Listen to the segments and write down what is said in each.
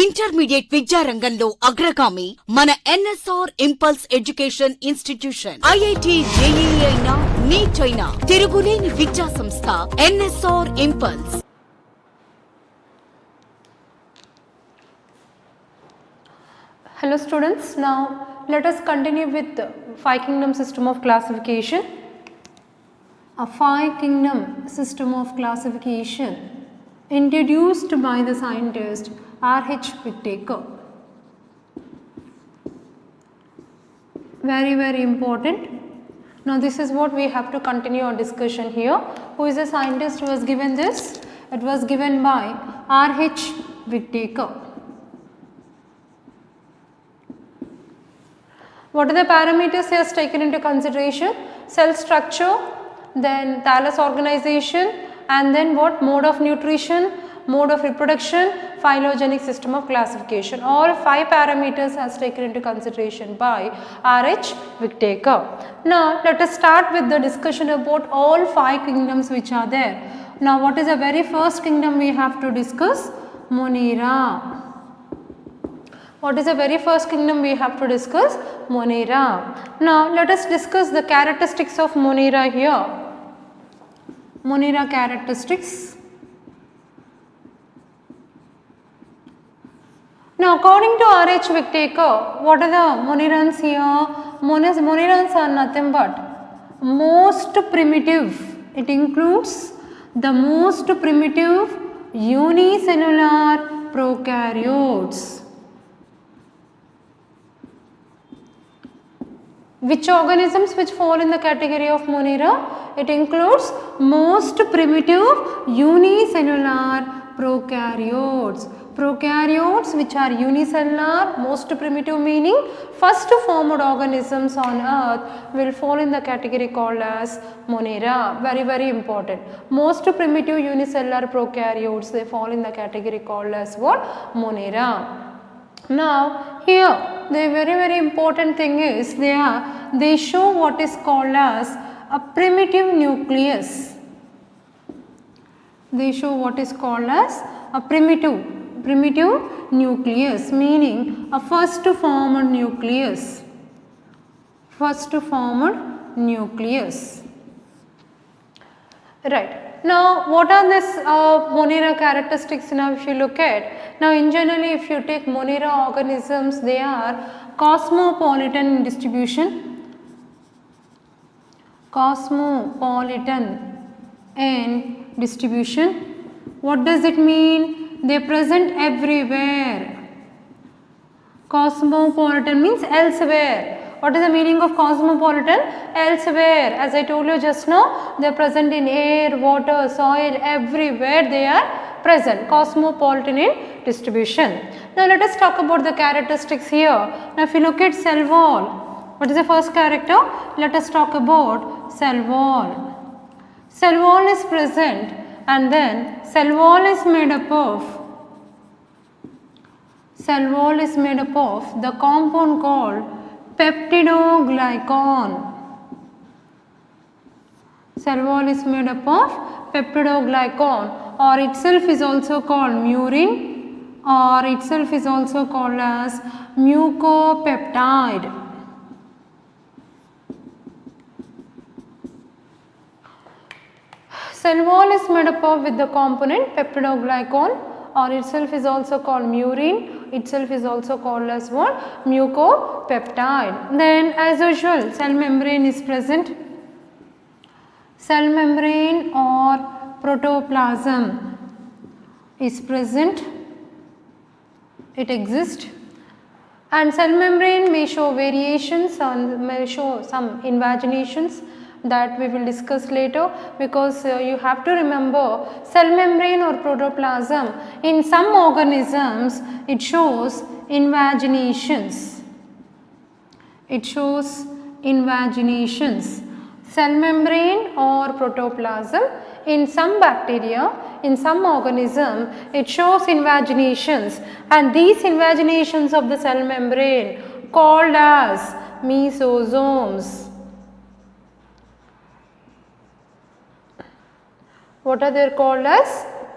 Intermediate విద్యారంగంలో అగ్రగామి మన NSR impulse education institution. IIT JEE అయినా నీట్ అయినా తిరుగులేని విద్యా సంస్థ NSR impulse. Hello students, now let us continue with the five kingdom system of classification. A five kingdom system of classification introduced by the scientist R.H. Whittaker. Very important. Now this is what we have to continue our discussion here. Who is the scientist who has given this? It was given by R.H. Whittaker. What are the parameters he has taken into consideration? Cell structure, then thallus organization, and then what? Mode of nutrition, mode of reproduction, phylogenetic system of classification. All five parameters has taken into consideration by R.H. Whittaker. Now let us start with the discussion about all five kingdoms which are there. Now what is the very first kingdom we have to discuss? Monera. What is the very first kingdom we have to discuss? Monera. Now let us discuss the characteristics of Monera here. Monera characteristics. Now according to R.H. Whittaker, what are the Monerans here? Monerans are nothing but most primitive. It includes the most primitive unicellular prokaryotes. Which organisms which fall in the category of Monera? It includes most primitive unicellular prokaryotes. Prokaryotes which are unicellular, most primitive meaning first formed organisms on earth will fall in the category called as Monera. Very important. Most primitive unicellular prokaryotes, they fall in the category called as what? Monera. Now here the very important thing is they show what is called as a primitive nucleus. They show what is called as a primitive nucleus, meaning a first formed nucleus. First formed nucleus. Right. Now what are this Monera characteristics? Now if you look at, now in generally if you take Monera organisms, they are cosmopolitan in distribution. Cosmopolitan in distribution. What does it mean? They are present everywhere. Cosmopolitan means elsewhere. What is the meaning of cosmopolitan? Elsewhere. As I told you just now, they are present in air, water, soil, everywhere they are present. Cosmopolitan in distribution. Now let us talk about the characteristics here. Now if you look at cell wall, what is the first character? Let us talk about cell wall. Cell wall is present, and then cell wall is made up of the compound called peptidoglycan. Cell wall is made up of peptidoglycan, or itself is also called murin, or itself is also called as mucopeptide. Cell wall is made up of with the component peptidoglycan, or itself is also called murin, itself is also called as what? Mucopeptide. Then as usual, cell membrane is present. Cell membrane or protoplasm is present. It exists, and cell membrane may show variations and may show some invaginations that we will discuss later, because you have to remember cell membrane or protoplasm in some organisms it shows invaginations. It shows invaginations. Cell membrane or protoplasm in some bacteria, in some organism it shows invaginations, and these invaginations of the cell membrane called as mesosomes. What are they called as?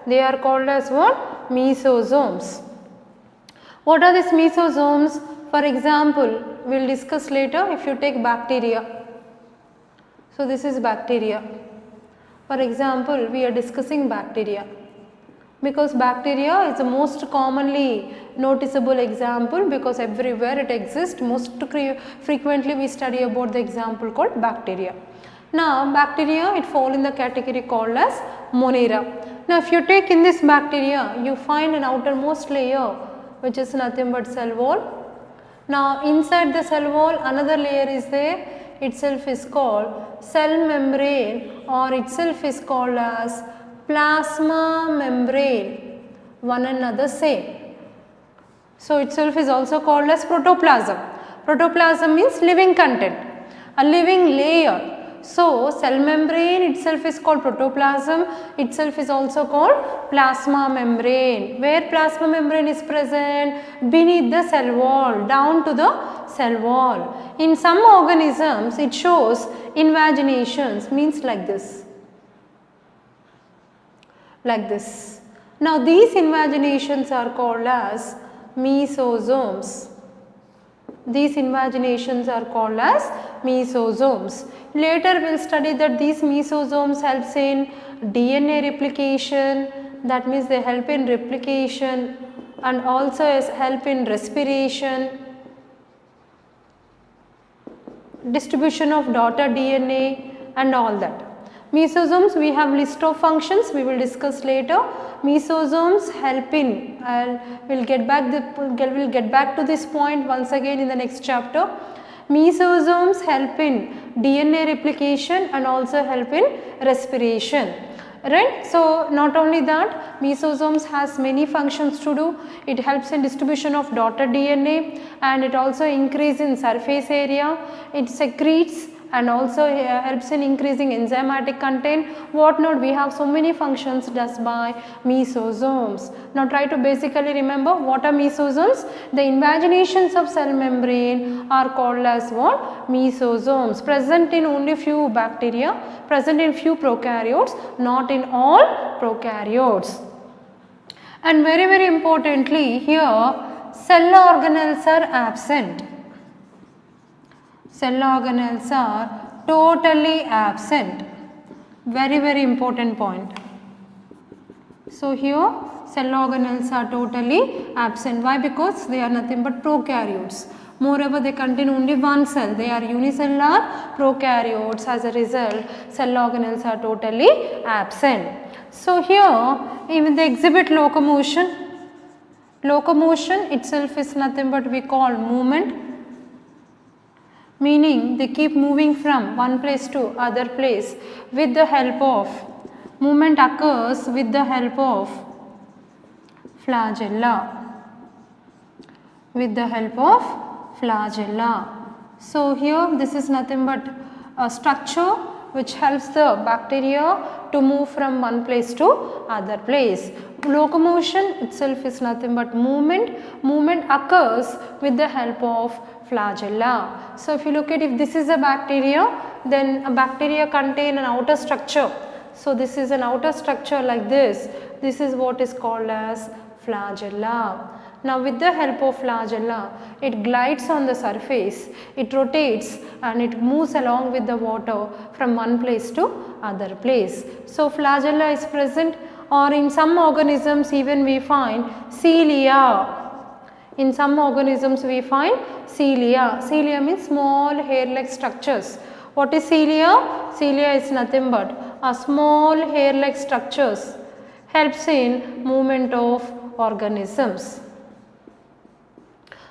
They are called as what? Mesosomes. What are these mesosomes? For example, we will discuss later if you take bacteria. So, this is bacteria. For example, we are discussing bacteria because bacteria is the most commonly noticeable example because everywhere it exists. Most frequently we study about the example called bacteria. Now, bacteria it fall in the category called as Monera. Now, if you take in this bacteria, you find an outermost layer which is nothing but cell wall. Now, inside the cell wall another layer is there, itself is called cell membrane or itself is called as plasma membrane, one another same. So, itself is also called as protoplasm. Protoplasm means living content, a living layer. So, cell membrane itself is called protoplasm, itself is also called plasma membrane. Where plasma membrane is present? Beneath the cell wall, down to the cell wall. In some organisms it shows invaginations, means like this. Like this. Now, these invaginations are called as mesosomes. These invaginations are called as mesosomes. Later we will study that these mesosomes helps in DNA replication, that means they help in replication and also help in respiration, distribution of daughter DNA and all that. Mesosomes, we have list of functions, we will discuss later. Mesosomes help in, we'll get back to this point once again in the next chapter. Mesosomes help in DNA replication and also help in respiration, right. So, not only that, mesosomes has many functions to do. It helps in distribution of daughter DNA and it also increase in surface area, it secretes and also helps in increasing enzymatic content. What not, we have so many functions does by mesosomes. Now, try to basically remember what are mesosomes. The invaginations of cell membrane are called as what? Mesosomes, present in only few bacteria, present in few prokaryotes, not in all prokaryotes. And very importantly here, cell organelles are absent. Cell organelles are totally absent, very important point. So, here cell organelles are totally absent. Why? Because they are nothing but prokaryotes. Moreover, they contain only one cell, they are unicellular prokaryotes. As a result, cell organelles are totally absent. So, here even they exhibit locomotion. Locomotion itself is nothing but we call movement, meaning they keep moving from one place to other place with the help of, movement occurs with the help of flagella, with the help of flagella. So, here this is nothing but a structure which helps the bacteria to move from one place to other place. Locomotion itself is nothing but movement. Movement occurs with the help of flagella. So, if you look at, if this is a bacteria, then a bacteria contain an outer structure. So, this is an outer structure like this. This is what is called as flagella. Now, with the help of flagella, it glides on the surface, it rotates and it moves along with the water from one place to other place. So, flagella is present, or in some organisms even we find cilia. In some organisms we find cilia. Cilia means small hair-like structures. What is cilia? Cilia is nothing but a small hair-like structures, helps in movement of organisms.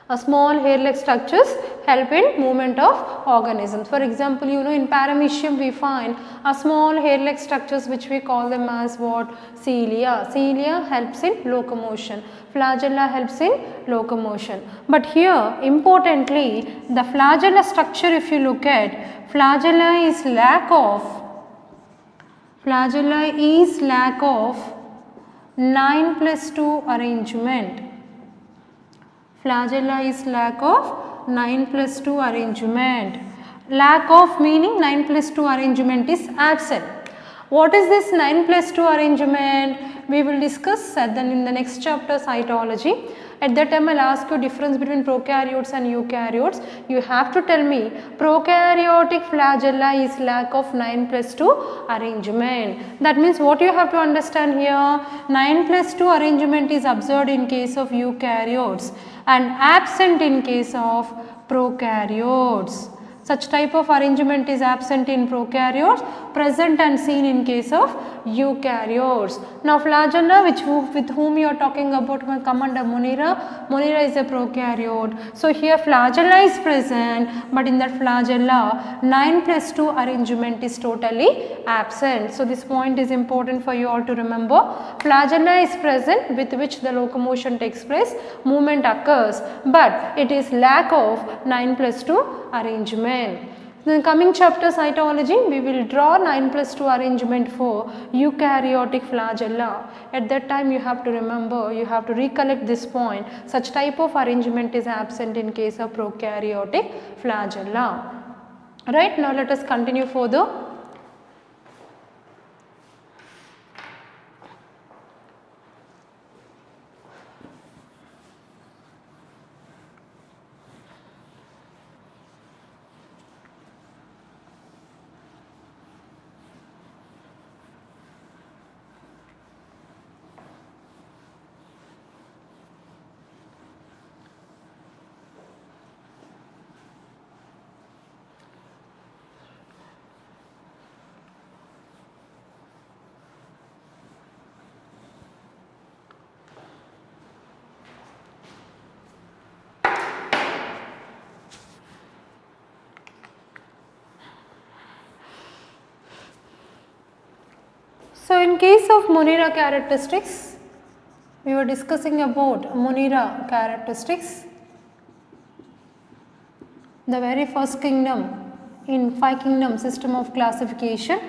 A small hair-like structures help in movement of organisms. For example, you know, in Paramecium we find a small hair-like structures which we call them as what? Cilia. Cilia helps in locomotion. Flagella helps in locomotion. But here importantly, the flagella structure, if you look at, flagella is lack of 9+2 arrangement. Flagella is lack of 9+2 arrangement. Lack of meaning 9+2 arrangement is absent. What is this 9+2 arrangement? We will discuss in the next chapter, cytology. At that time I'll ask you difference between prokaryotes and eukaryotes. You have to tell me prokaryotic flagella is lack of 9+2 arrangement. That means what you have to understand here, 9+2 arrangement is observed in case of eukaryotes and absent in case of prokaryotes. Such type of arrangement is absent in prokaryotes, present and seen in case of eukaryotes. Now flagella with whom you are talking about will come under Monera. Monera is a prokaryote. So here flagella is present, but in that flagella 9+2 arrangement is totally absent. So this point is important for you all to remember. Flagella is present with which the locomotion takes place, movement occurs, but it is lack of 9+2 arrangement. In the coming chapter cytology, we will draw 9+2 arrangement for eukaryotic flagella. At that time you have to remember, you have to recollect this point. Such type of arrangement is absent in case of prokaryotic flagella. Right, now let us continue further. So in case of Monera characteristics, we were discussing about Monera characteristics. The very first kingdom in 5 kingdom system of classification.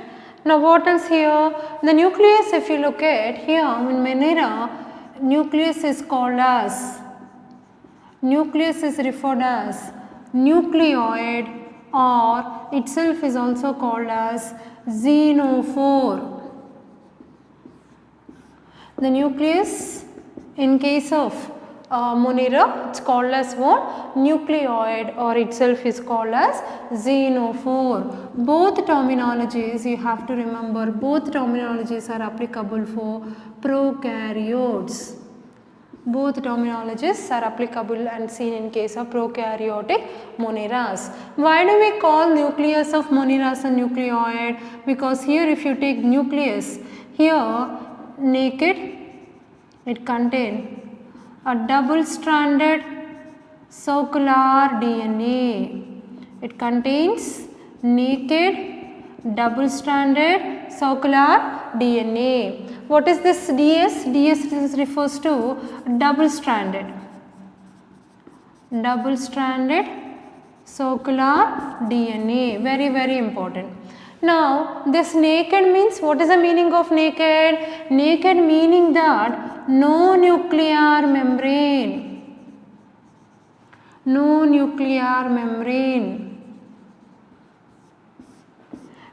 Now what else here? The nucleus, if you look at here in Monera, nucleus is called as, nucleus is referred as nucleoid, or itself is also called as xenophore. The nucleus in case of Monera, it's called as what? Nucleoid, or itself is called as xenophore. Both terminologies you have to remember, both terminologies are applicable for prokaryotes. Both terminologies are applicable and seen in case of prokaryotic moneras. Why do we call nucleus of moneras a nucleoid? Because here if you take nucleus, here naked, it contains a double stranded circular DNA. It contains naked double stranded circular DNA. What is this DS? DS refers to double stranded circular DNA. Very, very important. Now this naked means, what is the meaning of naked? Naked meaning that no nuclear membrane. No nuclear membrane.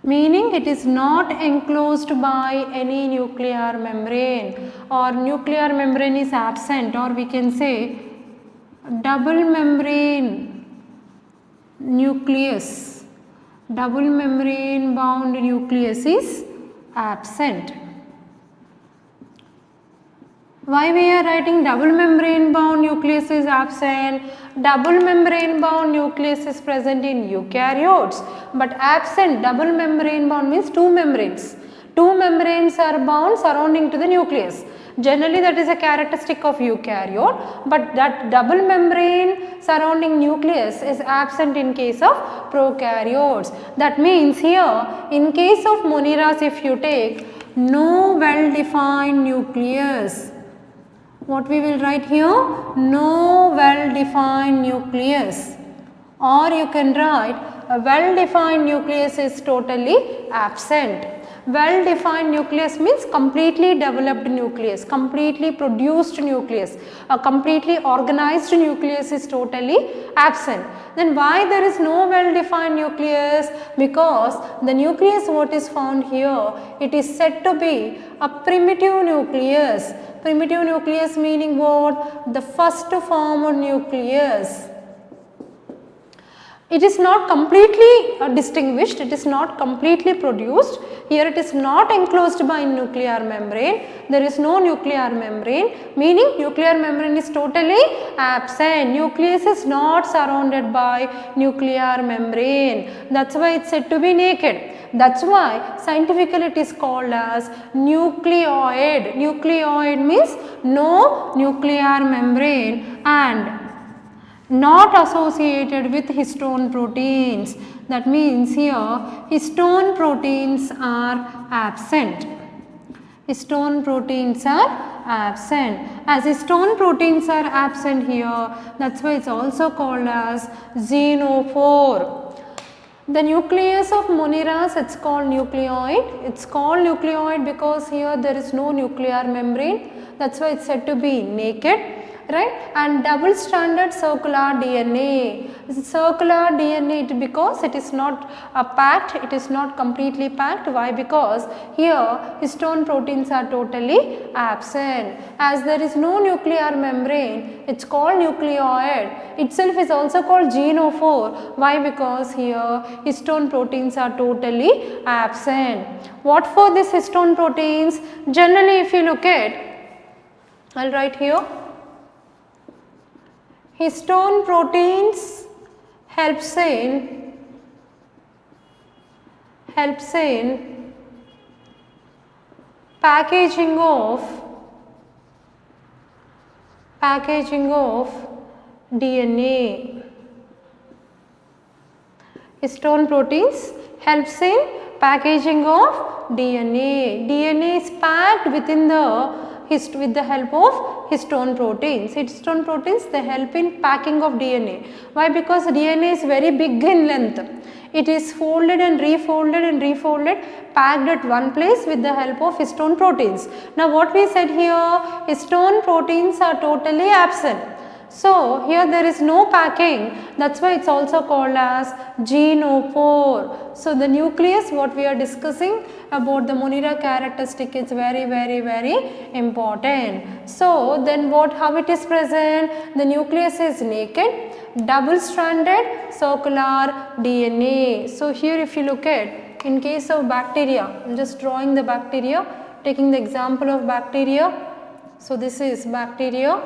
Meaning it is not enclosed by any nuclear membrane, or nuclear membrane is absent, or we can say double membrane nucleus. Double membrane bound nucleus is absent. Why we are writing double membrane bound nucleus is absent? Double membrane bound nucleus is present in eukaryotes, but absent double membrane bound means two membranes. Two membranes are bound surrounding to the nucleus. Generally that is a characteristic of eukaryote, but that double membrane surrounding nucleus is absent in case of prokaryotes. That means here in case of moneras, if you take no well defined nucleus, what we will write here? No well defined nucleus, or you can write a well defined nucleus is totally absent. Well defined nucleus means completely developed nucleus, completely produced nucleus. A completely organized nucleus is totally absent. Then why there is no well defined nucleus? Because the nucleus what is found here, it is said to be a primitive nucleus. Primitive nucleus meaning what? The first formed nucleus. It is not completely distinguished, it is not completely produced. Here it is not enclosed by nuclear membrane, there is no nuclear membrane, meaning nuclear membrane is totally absent. Nucleus is not surrounded by nuclear membrane, that is why it is said to be naked. That is why scientifically it is called as nucleoid. Nucleoid means no nuclear membrane and not associated with histone proteins. That means here histone proteins are absent. Histone proteins are absent. As histone proteins are absent here, that is why it is also called as xenophore. The nucleus of Monniras, it is called nucleoid. It is called nucleoid because here there is no nuclear membrane. That is why it is said to be naked. Right, and double stranded circular DNA. Circular DNA because it is not packed, it is not completely packed. Why? Because here histone proteins are totally absent. As there is no nuclear membrane, it is called nucleoid. Itself is also called xenophore. Why? Because here histone proteins are totally absent. What for this histone proteins? Generally if you look at, I will write here. Histone proteins helps in packaging of DNA. Histone proteins helps in packaging of DNA. DNA is packed within with the help of histone proteins. Histone proteins, they help in packing of DNA. Why? Because DNA is very big in length. It is folded and refolded, packed at one place with the help of histone proteins. Now what we said here, histone proteins are totally absent. So here there is no packing, that is why it is also called as xenophore. So the nucleus what we are discussing about the Monera characteristic is very important. So then how it is present? The nucleus is naked, double stranded circular DNA. So here if you look at, in case of bacteria, I am just drawing the bacteria, taking the example of bacteria. So this is bacteria.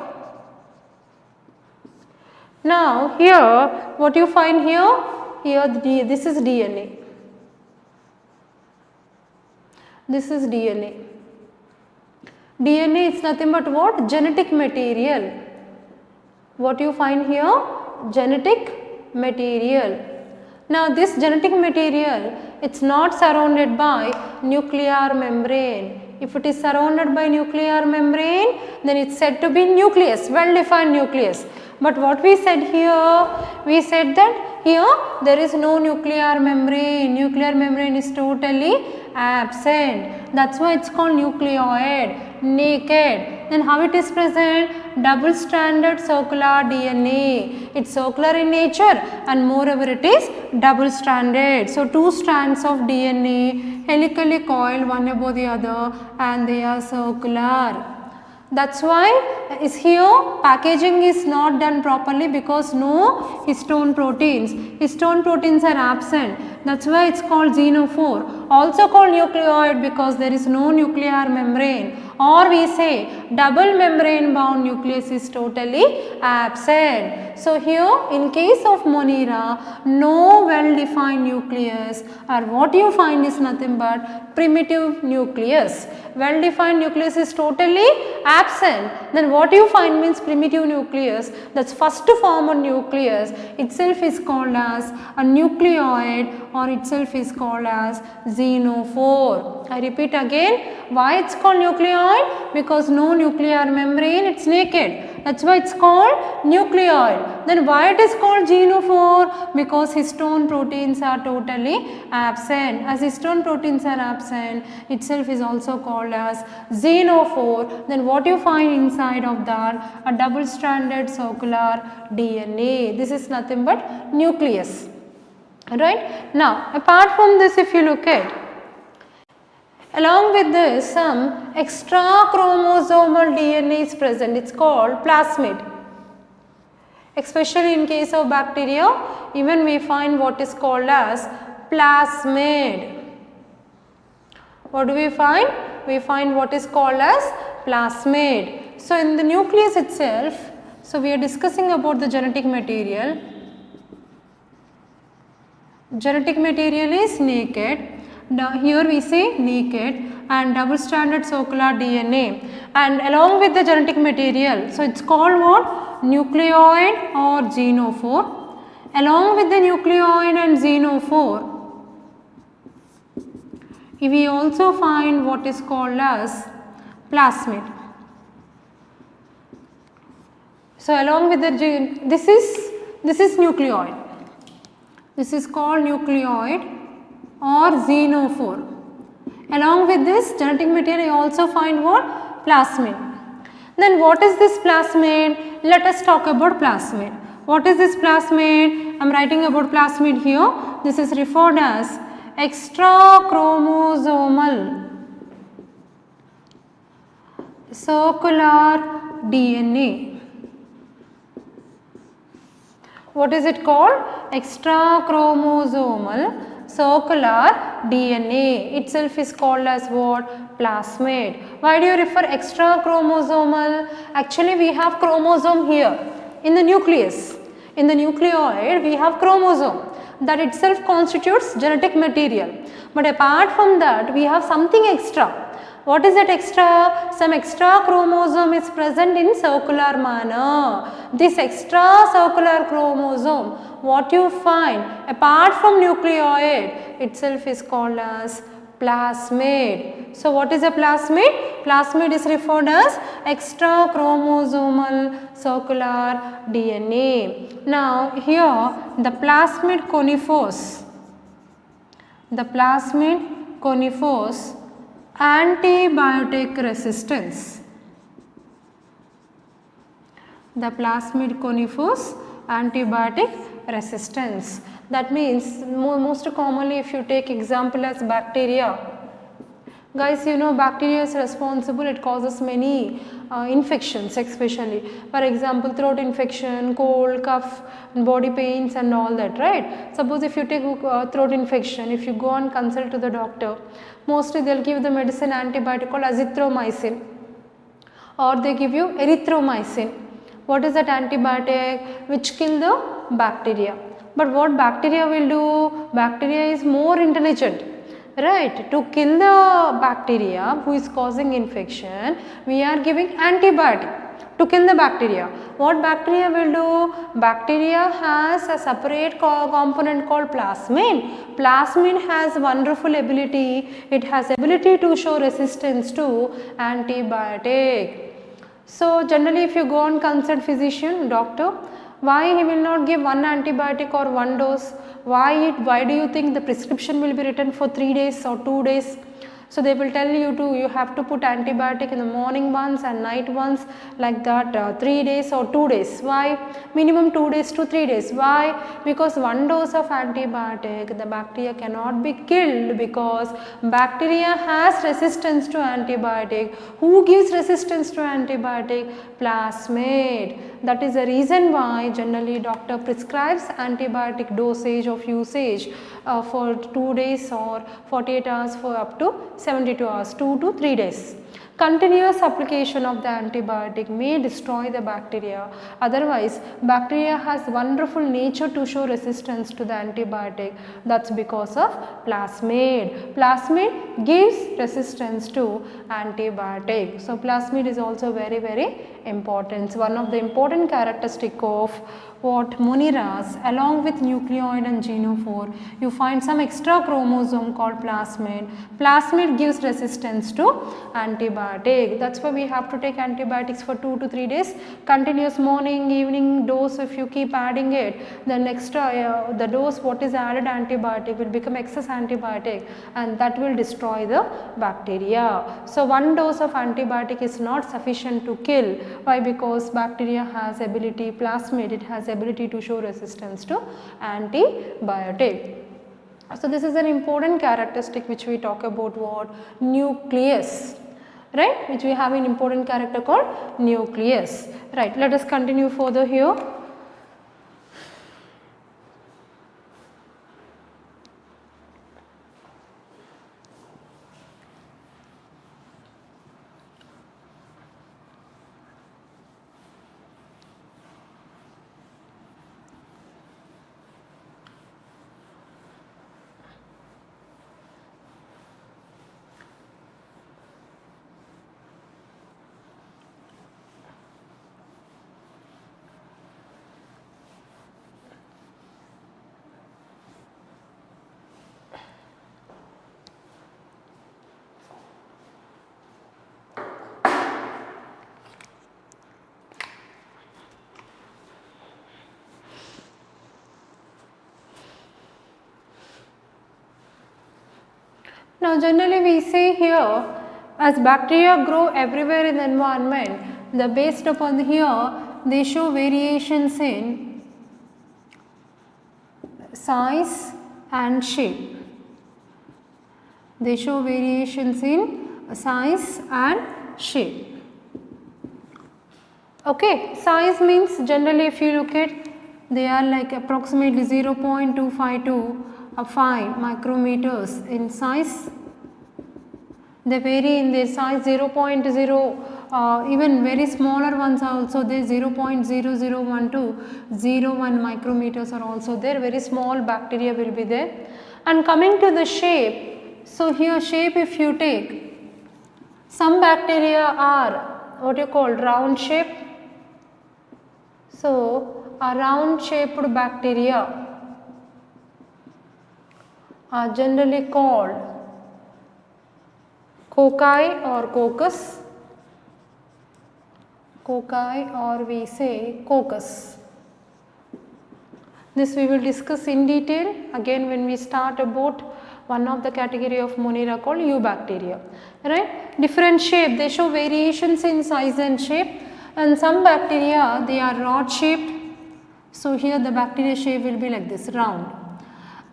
Now here what you find here, this is DNA. This is DNA. DNA is nothing but what? Genetic material. What you find here? Genetic material. Now this genetic material, it is not surrounded by nuclear membrane. If it is surrounded by nuclear membrane, then it is said to be nucleus, well defined nucleus. But what we said here, we said that here there is no nuclear membrane is totally absent. That is why it is called nucleoid, naked. Then how it is present? Double stranded circular DNA. It is circular in nature and moreover it is double stranded. So two strands of DNA helically coiled one above the other and they are circular. That is why is here packaging is not done properly because no histone proteins. Histone proteins are absent. That is why it is called xenophore. Also called nucleoid because there is no nuclear membrane, or we say double membrane bound nucleus is totally absent. So here in case of Monera, no well defined nucleus, or what you find is nothing but primitive nucleus. Well defined nucleus is totally absent. Then what you find means primitive nucleus, that is first formed nucleus itself is called as a nucleoid or itself is called as xenophore. I repeat again, why it is called nucleoid? Because no nuclear membrane, it is naked. That's why it's called nucleoid. Then why it is called genophore? Because histone proteins are totally absent. As histone proteins are absent, itself is also called as xenophore. Then what you find inside of that? A double stranded circular DNA. This is nothing but nucleus. Right? Now apart from this, if you look at, along with this, some extra chromosomal DNA is present. It's called plasmid. Especially in case of bacteria, even we find what is called as plasmid. What do we find? We find what is called as plasmid. So in the nucleus itself, so we are discussing about the genetic material. Genetic material is naked. Now here we say naked and double stranded circular DNA, and along with the genetic material, so it's called what? Nucleoid or genophore. Along with the nucleoid and genophore, we also find what is called as plasmid. So along with the this is nucleoid. This is called nucleoid or xenophore. Along with this genetic material, you also find what? Plasmid. Then what is this plasmid? Let us talk about plasmid. What is this plasmid? I am writing about plasmid here. This is referred as extra chromosomal circular DNA. What is it called? Extra chromosomal circular DNA. Itself is called as what? Plasmid. Why do you refer extra chromosomal? Actually we have chromosome here in the nucleus. In the nucleoid we have chromosome, that itself constitutes genetic material. But apart from that, we have something extra. What is that extra? Some extra chromosome is present in circular manner. This extra circular chromosome, what you find apart from nucleoid, itself is called as plasmid. So what is a plasmid? Plasmid is referred as extra chromosomal circular DNA. Now here the plasmid conifers antibiotic resistance. The plasmid confers antibiotic resistance. That means most commonly if you take example as bacteria. Guys, you know bacteria is responsible, it causes many infections especially. For example, throat infection, cold, cough, body pains and all that, right? Suppose if you take throat infection, if you go and consult to the doctor, mostly they will give the medicine antibiotic called azithromycin, or they give you erythromycin. What is that antibiotic? Which kill the bacteria. But what bacteria will do? Bacteria is more intelligent. Right, to kill the bacteria who is causing infection, we are giving antibiotic to kill the bacteria. What bacteria will do? Bacteria has a separate component called plasmid. Plasmid has wonderful ability, it has ability to show resistance to antibiotic. So generally if you go and consult physician, doctor, why he will not give one antibiotic or one dose? Why do you think the prescription will be written for 3 days or 2 days? So they will tell you you have to put antibiotic in the morning once and night once, like that 3 days or 2 days. Why? Minimum 2 days to 3 days. Why? Because one dose of antibiotic, the bacteria cannot be killed, because bacteria has resistance to antibiotic. Who gives resistance to antibiotic? Plasmid. That is the reason why generally doctor prescribes antibiotic dosage of usage for 2 days or 48 hours for up to 72 hours, 2 to 3 days. Continuous application of the antibiotic may destroy the bacteria. Otherwise, bacteria has wonderful nature to show resistance to the antibiotic. That's because of plasmid. Plasmid gives resistance to antibiotic. So, plasmid is also very, very important. One of the important characteristic of what Monniras, along with nucleoid and genophore, you find some extra chromosome called plasmid. Plasmid gives resistance to antibiotic. antibiotic. That's why we have to take antibiotics for 2 to 3 days, continuous morning, evening dose. If you keep adding it, then extra the dose what is added antibiotic will become excess antibiotic, and that will destroy the bacteria. So one dose of antibiotic is not sufficient to kill. Why? Because bacteria has ability, plasmid, it has ability to show resistance to antibiotic. So this is an important characteristic which we talk about, what? Nucleus, right, which we have an important character called nucleus, right. Let us continue further here. Now generally we say here, as bacteria grow everywhere in the environment, based upon here they show variations in size and shape. They show variations in size and shape. Okay, size means generally if you look at, they are like approximately 0.252 5 micrometers in size. They vary in their size, 0.0, even very smaller ones are also there, 0.0012 01 micrometers are also there, very small bacteria will be there. And coming to the shape, so here shape if you take, some bacteria are what you call round shape. So a round shaped bacteria are generally called cocci or coccus, cocci, or we say coccus. This we will discuss in detail again when we start about one of the category of Monera called eubacteria, right. Different shape, they show variations in size and shape, and some bacteria they are rod shaped. So here the bacteria shape will be like this, round.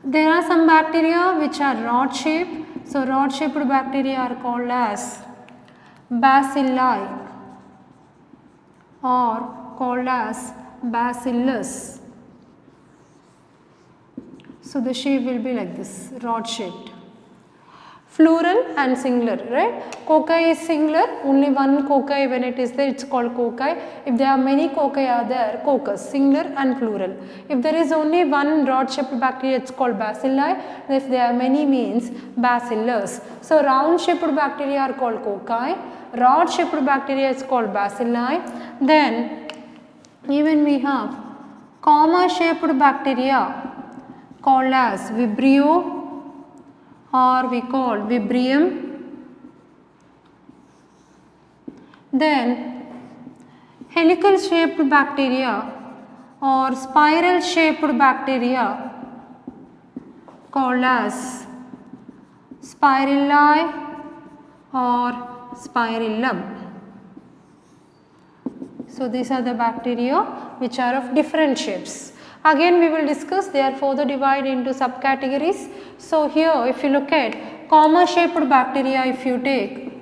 There are some bacteria which are rod shaped. So rod shaped bacteria are called as bacilli or called as bacillus. So the shape will be like this, rod shaped. Plural and singular, right. Cocci is singular, only one cocci when it is there, it is called cocci. If there are many cocci are there, coccus, singular and plural. If there is only one rod shaped bacteria, it is called bacilli. If there are many means bacillus. So round shaped bacteria are called cocci, rod shaped bacteria is called bacilli. Then even we have comma shaped bacteria called as vibrio, or we call vibrium. Then helical shaped bacteria or spiral shaped bacteria called as spirilla or spirillum. So these are the bacteria which are of different shapes. Again we will discuss, they are further divided into subcategories. So here if you look at comma shaped bacteria, if you take,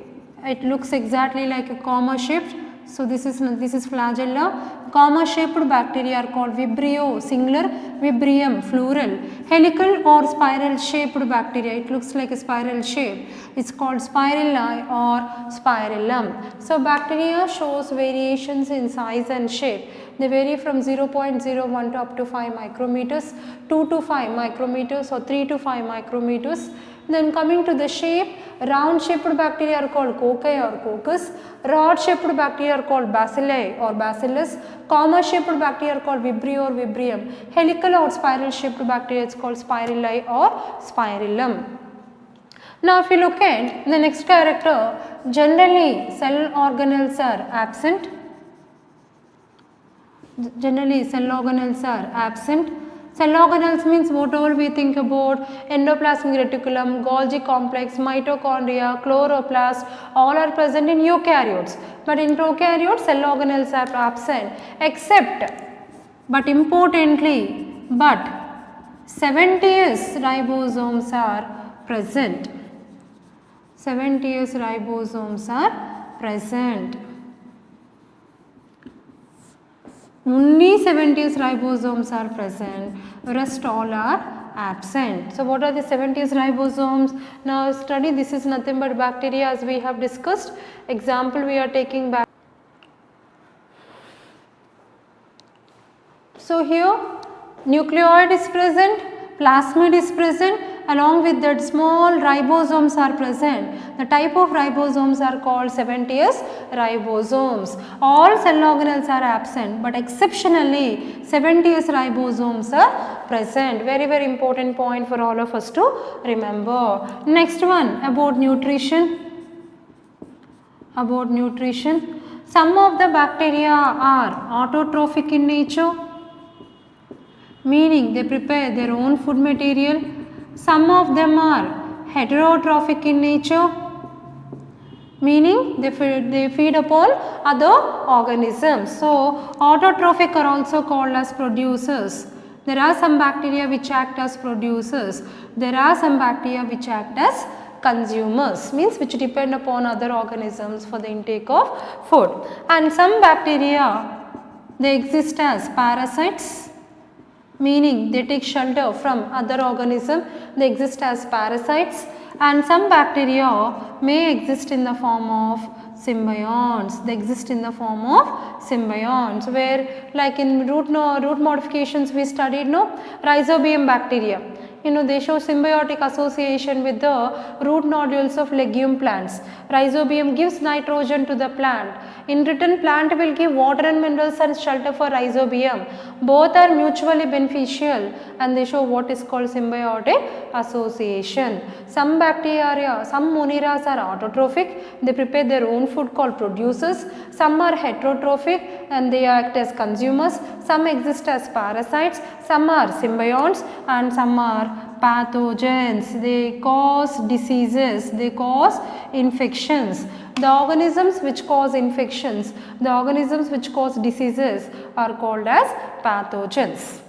it looks exactly like a comma shaped. So this is flagella. Comma shaped bacteria are called vibrio, singular, vibrium, plural. Helical or spiral shaped bacteria, it looks like a spiral shape, it's called spirilla or spirillum. So bacteria shows variations in size and shape. They vary from 0.01 to up to 5 micrometers, 2 to 5 micrometers or 3 to 5 micrometers. Then coming to the shape, round shaped bacteria are called cocci or coccus, rod shaped bacteria are called bacilli or bacillus, comma shaped bacteria are called vibrio or vibrium, helical or spiral shaped bacteria is called spirilla or spirillum. Now if you look at the next character, generally cell organelles are absent. Generally cell organelles are absent. Cell organelles means whatever we think about endoplasmic reticulum, Golgi complex, mitochondria, chloroplast, all are present in eukaryotes. But in prokaryotes cell organelles are absent except, but importantly, but 70S ribosomes are present. 70S ribosomes are present. Only 70S ribosomes are present, rest all are absent. So what are the 70S ribosomes? Now study, this is nothing but bacteria as we have discussed. Example we are taking back. So here nucleoid is present, plasmid is present, along with that small ribosomes are present. The type of ribosomes are called 70S ribosomes. All cell organelles are absent, but exceptionally 70S ribosomes are present. Very very important point for all of us to remember. Next one about nutrition. About nutrition. Some of the bacteria are autotrophic in nature, meaning they prepare their own food material. Some of them are heterotrophic in nature, meaning they feed upon other organisms. So autotrophic are also called as producers. There are some bacteria which act as producers. There are some bacteria which act as consumers, means which depend upon other organisms for the intake of food. And some bacteria, they exist as parasites, meaning they take shelter from other organism, they exist as parasites. And some bacteria may exist in the form of symbionts. They exist in the form of symbionts, where like in root modifications we studied, no, rhizobium bacteria. You know, they show symbiotic association with the root nodules of legume plants. Rhizobium gives nitrogen to the plant. In return, plant will give water and minerals and shelter for rhizobium. Both are mutually beneficial and they show what is called symbiotic association. Some bacteria, some moniras are autotrophic. They prepare their own food called producers. Some are heterotrophic and they act as consumers. Some exist as parasites. Some are symbionts and some are pathogens. They cause diseases, they cause infections. The organisms which cause infections, the organisms which cause diseases are called as pathogens.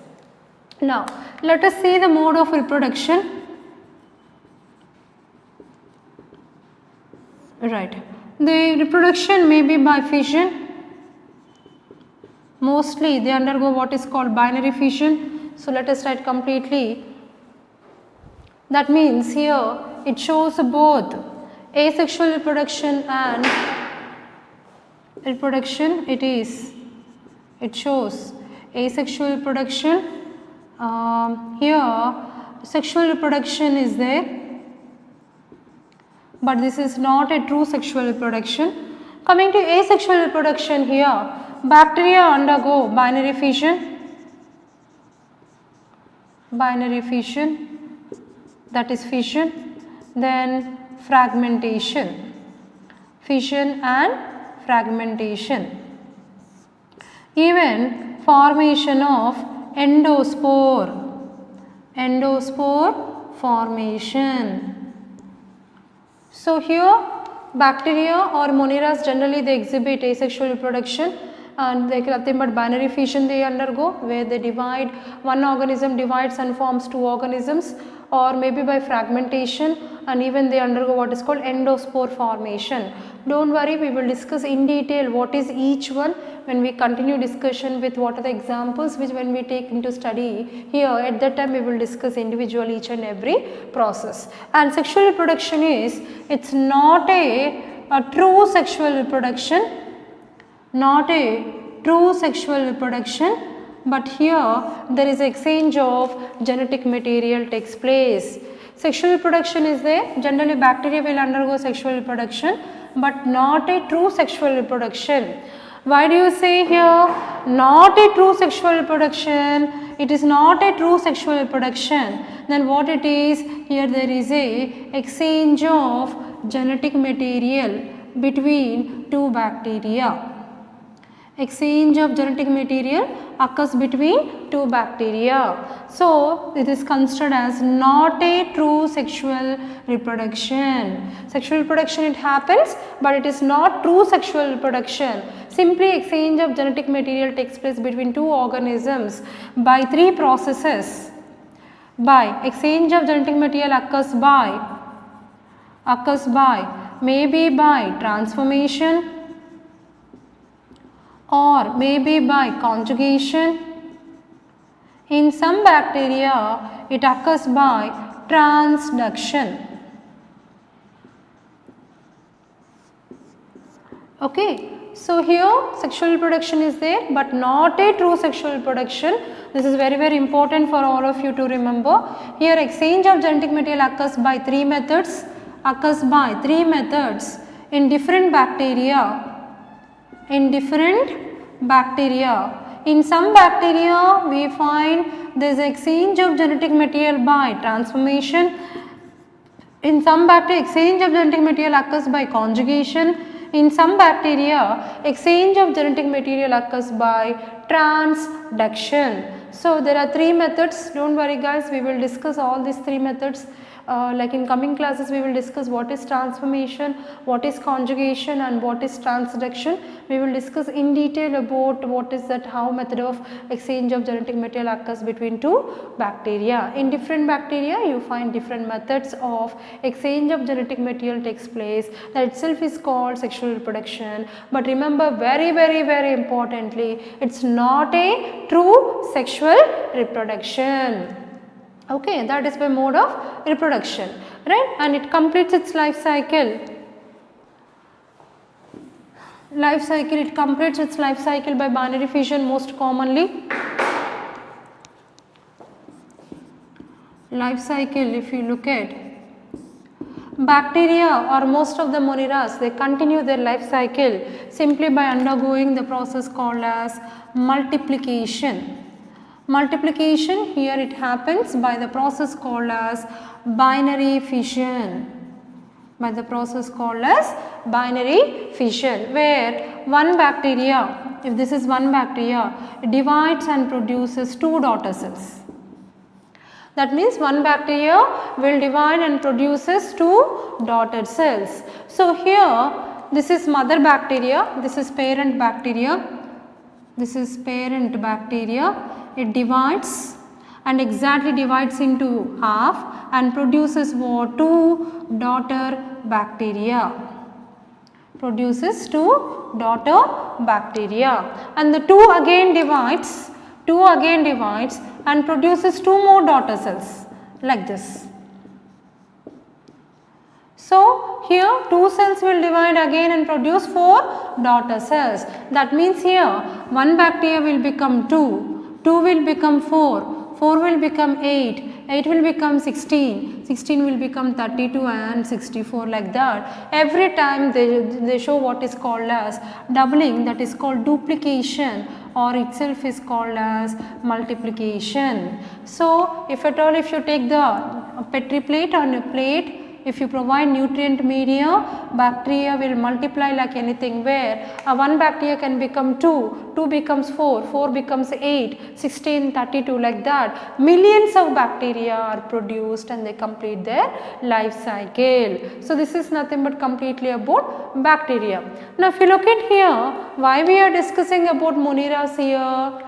Now, let us see the mode of reproduction. Right. The reproduction may be by fission. Mostly they undergo what is called binary fission. So, let us write completely. That means here it shows both asexual reproduction and reproduction. It shows asexual reproduction. Here sexual reproduction is there, but this is not a true sexual reproduction. Coming to asexual reproduction, here bacteria undergo binary fission, that is fission, then fragmentation, fission and fragmentation, even formation of endospore formation. So here bacteria or moniras generally they exhibit asexual reproduction and they nothing but binary fission they undergo, where they divide, one organism divides and forms two organisms, or maybe by fragmentation, and even they undergo what is called endospore formation. Don't worry, we will discuss in detail what is each one when we continue discussion with what are the examples which when we take into study here. At that time we will discuss individually each and every process. And sexual reproduction is, it's not a true sexual reproduction, but here there is exchange of genetic material takes place. Sexual reproduction is there, generally bacteria will undergo sexual reproduction, but not a true sexual reproduction. Why do you say here not a true sexual reproduction? It is not a true sexual reproduction. Then what it is? Here there is a exchange of genetic material between two bacteria. Exchange of genetic material occurs between two bacteria. So, it is considered as not a true sexual reproduction. Sexual reproduction it happens, but it is not true sexual reproduction. Simply exchange of genetic material takes place between two organisms by three processes. By exchange of genetic material occurs by maybe by transformation, or maybe by conjugation. In some bacteria, it occurs by transduction. Okay. So, here sexual reproduction is there, but not a true sexual reproduction. This is very, very important for all of you to remember. Here exchange of genetic material occurs by three methods, in different bacteria. In some bacteria, we find there is exchange of genetic material by transformation. In some bacteria, exchange of genetic material occurs by conjugation. In some bacteria, exchange of genetic material occurs by transduction. So, there are three methods. Don't worry guys, we will discuss all these three methods. Like in coming classes, we will discuss what is transformation, what is conjugation, and what is transduction. We will discuss in detail about what is that, how method of exchange of genetic material occurs between two bacteria. In different bacteria, you find different methods of exchange of genetic material takes place. That itself is called sexual reproduction. But remember, very, very, very importantly, it's not a true sexual reproduction. Okay, that is by mode of reproduction, right? And it completes its life cycle. It completes its life cycle by binary fission most commonly. Life cycle, if you look at bacteria or most of the moneras, they continue their life cycle simply by undergoing the process called as multiplication. Multiplication, here it happens by the process called as binary fission. Where one bacteria, if this is one bacteria, it divides and produces two daughter cells. That means one bacteria will divide and produces two daughter cells. So, here this is mother bacteria, this is parent bacteria. It divides and exactly divides into half and produces what? Two daughter bacteria. And the two again divides and produces two more daughter cells like this. So, here two cells will divide again and produce four daughter cells. That means here one bacteria will become 2, 2 will become 4, 4 will become 8, 8 will become 16, 16 will become 32 and 64 like that. Every time they show what is called as doubling, that is called duplication, or itself is called as multiplication. So, if at all if you take the Petri plate on a plate, if you provide nutrient media, bacteria will multiply like anything, where one bacteria can become 2, 2 becomes 4, 4 becomes 8, 16, 32 like that. Millions of bacteria are produced and they complete their life cycle. So, this is nothing but completely about bacteria. Now, if you look at here, why we are discussing about moneras here?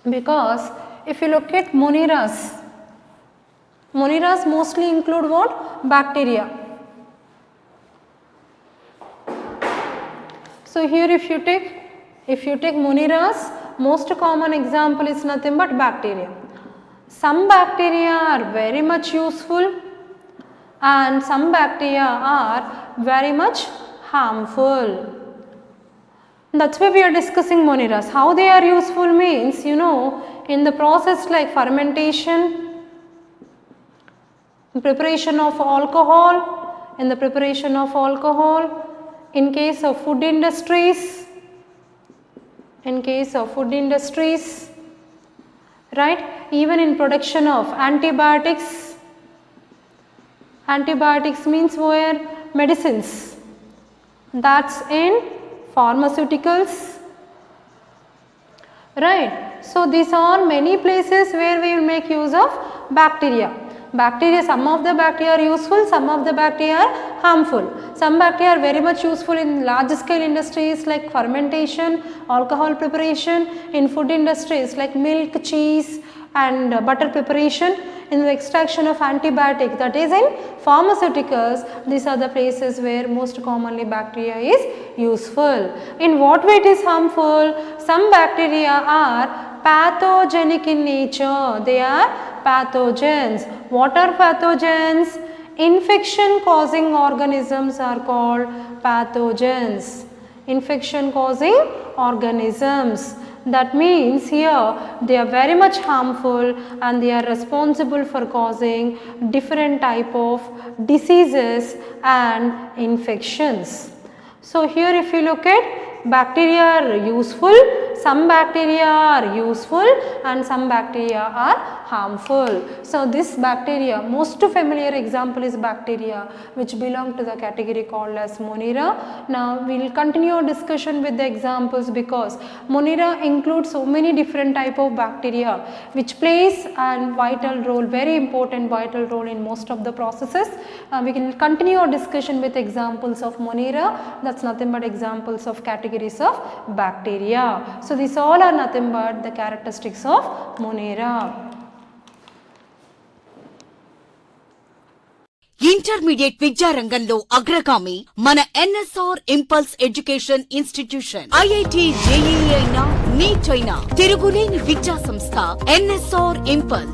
Because if you look at moneras mostly include what? Bacteria. So, here if you take moneras, most common example is nothing but bacteria. Some bacteria are very much useful and some bacteria are very much harmful. That is why we are discussing moneras. How they are useful means, in the process like fermentation, preparation of alcohol, in case of food industries, in case of food industries, right? Even in production of antibiotics. Antibiotics means where? Medicines. That's in pharmaceuticals, right? So these are many places where we will make use of bacteria. Bacteria, some of the bacteria are useful, some of the bacteria are harmful. Some bacteria are very much useful in large scale industries like fermentation, alcohol preparation, in food industries like milk, cheese and butter preparation, in the extraction of antibiotic, that is in pharmaceuticals. These are the places where most commonly bacteria is useful. In what way it is harmful? Some bacteria are pathogenic in nature, they are pathogens. What are pathogens? Infection causing organisms are called pathogens. Infection causing organisms. That means here they are very much harmful and they are responsible for causing different type of diseases and infections. So here if you look at, bacteria are useful, some bacteria are useful and some bacteria are harmful. So this bacteria, most familiar example is bacteria which belong to the category called as Monera. Now we will continue our discussion with the examples because Monera includes so many different type of bacteria which plays a vital role, very important vital role in most of the processes. We can continue our discussion with examples of Monera, that's nothing but examples of categories of bacteria. So these all are nothing but the characteristics of Monera. Intermediate విద్యారంగంలో అగ్రగామి మన NSR impulse education institution. IIT JEE అయినా neat అయినా తిరుగులేని విద్యా సంస్థ NSR impulse.